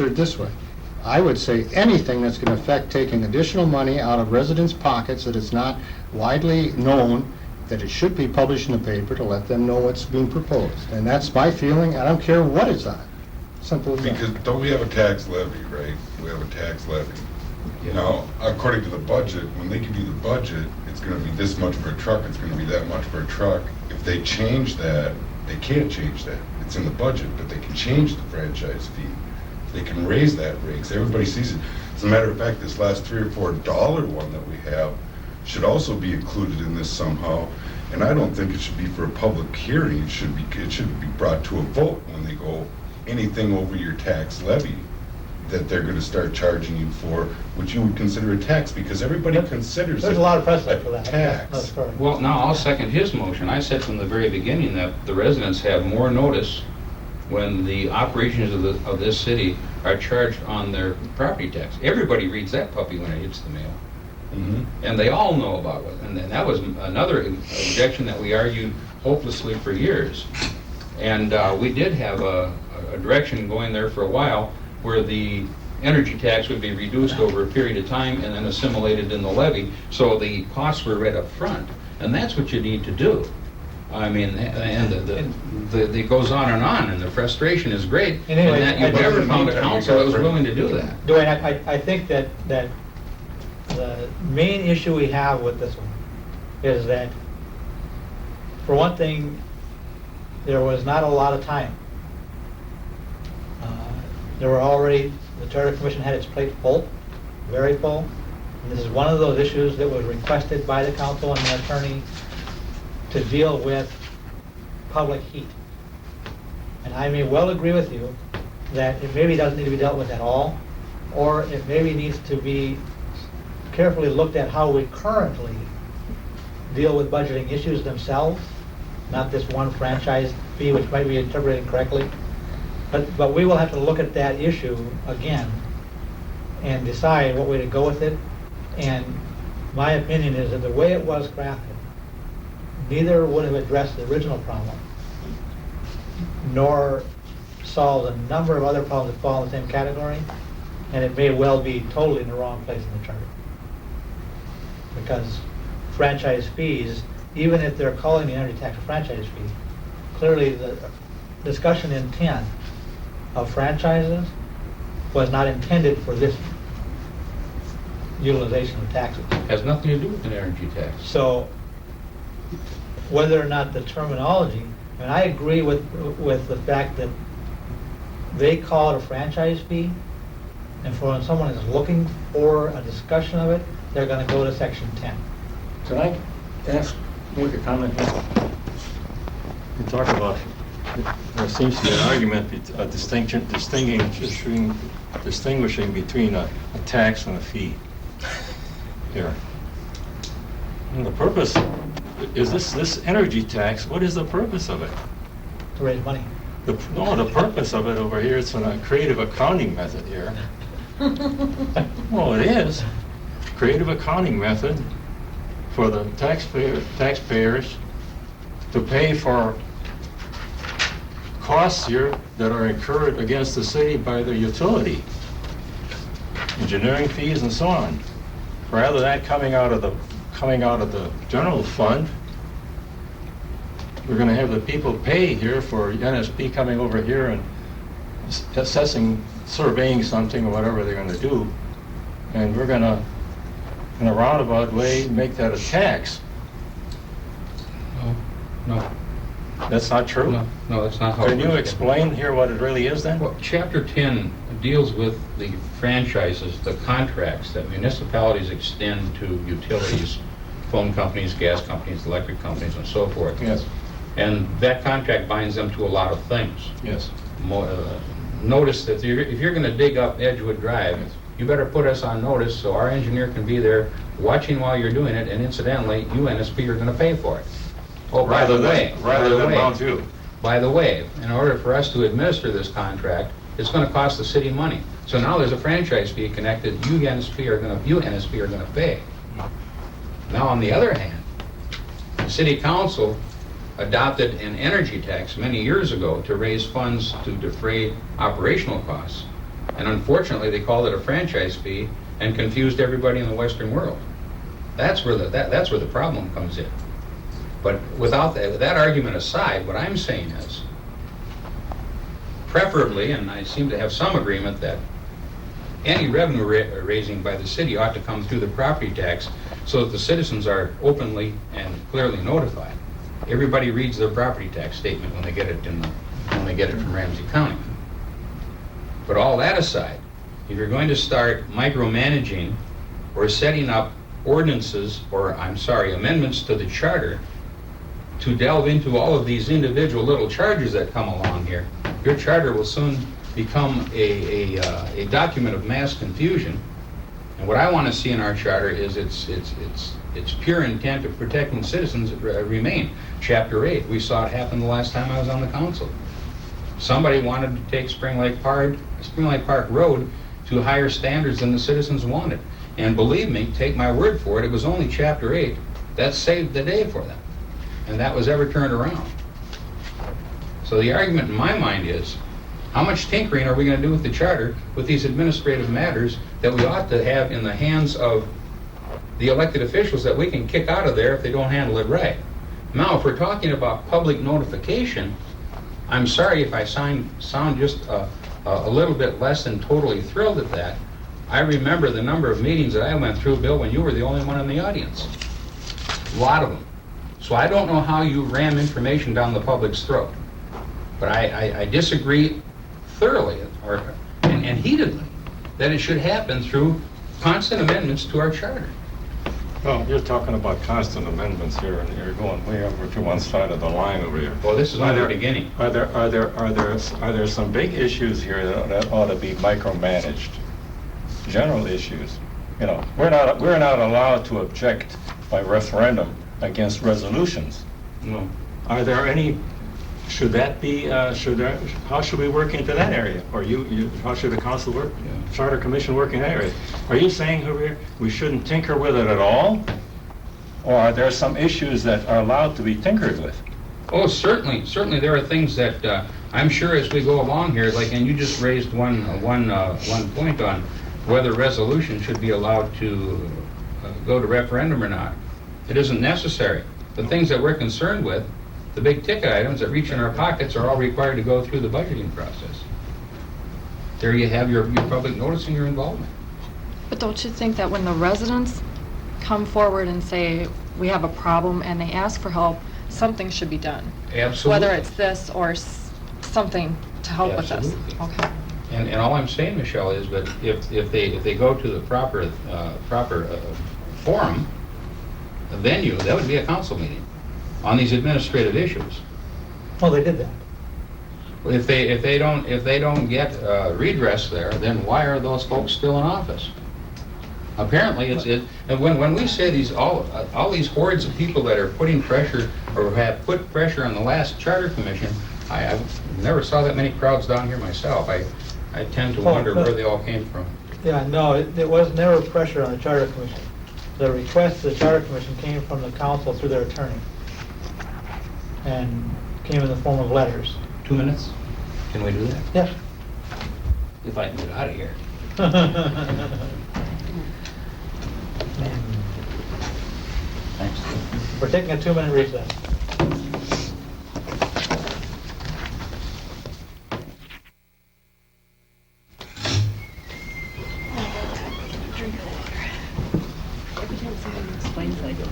it this way. I would say anything that's going to affect taking additional money out of residents' pockets that is not widely known, that it should be published in the paper to let them know what's being proposed. And that's my feeling. I don't care what it's on. Simple as that. Because don't we have a tax levy, right? We have a tax levy. Now, according to the budget, when they give you the budget, it's gonna be this much per truck, it's gonna be that much per truck. If they change that, they can't change that. It's in the budget, but they can change the franchise fee. They can raise that rate, because everybody sees it. As a matter of fact, this last $3 or $4 one that we have should also be included in this somehow. And I don't think it should be for a public hearing. It should be brought to a vote when they go anything over your tax levy that they're gonna start charging you for, which you would consider a tax, because everybody considers it There's a lot of precedent for a that. tax. That's correct. Well, now I'll second his motion. I said from the very beginning that the residents have more notice when the operations of this city are charged on their property tax. Everybody reads that puppy when it hits the mail. Mhm. And they all know about it. And then that was another objection that we argued hopelessly for years. And we did have a direction going there for a while where the energy tax would be reduced over a period of time and then assimilated in the levy, so the costs were right up front. And that's what you need to do. I mean, and it goes on, and the frustration is great. And Anyway, that you've never found a council that was willing to do that. Dwayne, I think that the main issue we have with this one is that, for one thing, there was not a lot of time. There were already, the Charter Commission had its plate full, very full. And this is one of those issues that was requested by the council and the attorney to deal with public heat. And I may well agree with you that it maybe doesn't need to be dealt with at all, or it maybe needs to be carefully looked at how we currently deal with budgeting issues themselves, not this one franchise fee, which might be interpreted incorrectly. But we will have to look at that issue again and decide what way to go with it. And my opinion is that the way it was crafted, neither would have addressed the original problem, nor solved a number of other problems that fall in the same category, and it may well be totally in the wrong place in the charter. Because franchise fees, even if they're calling the energy tax a franchise fee, clearly the discussion intent of franchises was not intended for this utilization of taxes. Has nothing to do with an energy tax. So whether or not the terminology, and I agree with the fact that they call it a franchise fee, and for when someone is looking for a discussion of it, they're going to go to section 10. Can I make a comment here? You talk about, there seems to be an argument, a distinguishing between a tax and a fee here. And the purpose, is this energy tax, what is the purpose of it? To raise money. The purpose of it over here, it's a creative accounting method here. Well, it is. Creative accounting method for the taxpayers to pay for costs here that are incurred against the city by the utility, engineering fees and so on. Rather than coming out of the general fund, we're going to have the people pay here for NSP coming over here and assessing, surveying something or whatever they're going to do, and we're going to, in a roundabout way, make that a tax. No. That's not true? No, that's not how. Can you explain here what it really is then? Well, Chapter 10 deals with the franchises, the contracts that municipalities extend to utilities, phone companies, gas companies, electric companies, and so forth. Yes. And that contract binds them to a lot of things. Yes. Notice that if you're going to dig up Edgewood Drive, you better put us on notice so our engineer can be there watching while you're doing it, and incidentally, you NSP are going to pay for it. Oh, by the way, by the way, in order for us to administer this contract, it's going to cost the city money. So now there's a franchise fee connected. You NSP are going to pay. Now, on the other hand, the city council adopted an energy tax many years ago to raise funds to defray operational costs. And unfortunately, they called it a franchise fee and confused everybody in the Western world. That's where that's where the problem comes in. But without that argument aside, what I'm saying is, preferably, and I seem to have some agreement that any revenue raising by the city ought to come through the property tax so that the citizens are openly and clearly notified. Everybody reads their property tax statement when they get it from Ramsey County. But all that aside, if you're going to start micromanaging or setting up ordinances, or amendments to the charter to delve into all of these individual little charges that come along here, your charter will soon become a document of mass confusion. And what I want to see in our charter is its pure intent of protecting citizens remain. Chapter 8, we saw it happen the last time I was on the council. Somebody wanted to take Spring Lake Park Road to higher standards than the citizens wanted. And believe me, take my word for it, it was only Chapter 8 that saved the day for them. And that was ever turned around. So the argument in my mind is, how much tinkering are we going to do with the charter with these administrative matters that we ought to have in the hands of the elected officials that we can kick out of there if they don't handle it right? Now, if we're talking about public notification, I'm sorry if I sound just a little bit less than totally thrilled at that. I remember the number of meetings that I went through, Bill, when you were the only one in the audience. A lot of them. So I don't know how you ram information down the public's throat. But I disagree thoroughly and heatedly that it should happen through constant amendments to our charter. Well, you're talking about constant amendments here, and you're going way over to one side of the line over here. Well, this is only the beginning. Are there some big issues here that ought to be micromanaged? General issues. You know, we're not allowed to object by referendum against resolutions. No. Are there any? Should that be? How should we work into that area? Or how should the council work? Yeah. Charter commission work in that area? Are you saying over here we shouldn't tinker with it at all? Or are there some issues that are allowed to be tinkered with? Oh, certainly there are things that I'm sure as we go along here, like, and you just raised one point on whether resolution should be allowed to go to referendum or not. It isn't necessary. The things that we're concerned with, the big ticket items that reach in our pockets, are all required to go through the budgeting process. There you have your public notice and your involvement. But don't you think that when the residents come forward and say, we have a problem, and they ask for help, something should be done? Absolutely. Whether it's this or something to help with this? Absolutely. Okay. And all I'm saying, Michelle, is that if they go to the proper forum, a venue, that would be a council meeting on these administrative issues. Well, they did that. If they don't get redress there, then why are those folks still in office? Apparently, when we say these all these hordes of people that are putting pressure or have put pressure on the last charter commission, I never saw that many crowds down here myself. I tend to wonder where they all came from. Yeah, no, it was never pressure on the Charter Commission. The request to the Charter Commission came from the council through their attorney, and came in the form of letters. 2 minutes? Can we do that? Yes. If I can get out of here. Thanks. We're taking a 2-minute recess. Drink of water. Every time someone explains, I go.